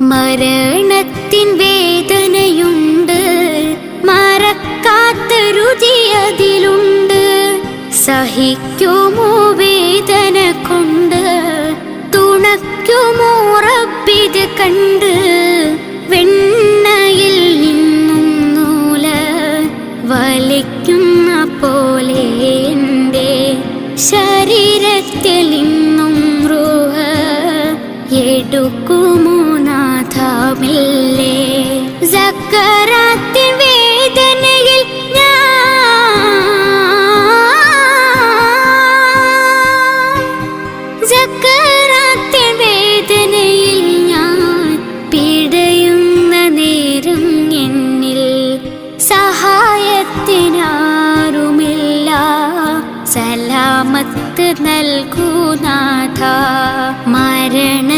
മരണത്തിൻ വേദനയുണ്ട്, മറക്കാത്ത രുചി അതിലുണ്ട്. സഹിക്കുമോ വേദന കൊണ്ട്, തുണയ്ക്കുമോ റബ്ബിത് കണ്ട്. വെണ്ണയിൽ നിന്നും നൂല് വലിക്കുന്ന പോലെ എൻ്റെ ശരീരത്തിൽ നിന്നും റൂഹ് എടുക്കുമോ നാഥമില്ലേ. സക്കറാത്തിൻ വേദനയിൽ സക്കറാത്തിൻ വേദനയിൽ ഞാൻ പിടയുന്ന നേരം എന്നിൽ സഹായത്തിനാരുമില്ല. സലാമത്ത് നൽകൂ നാഥ. മരണ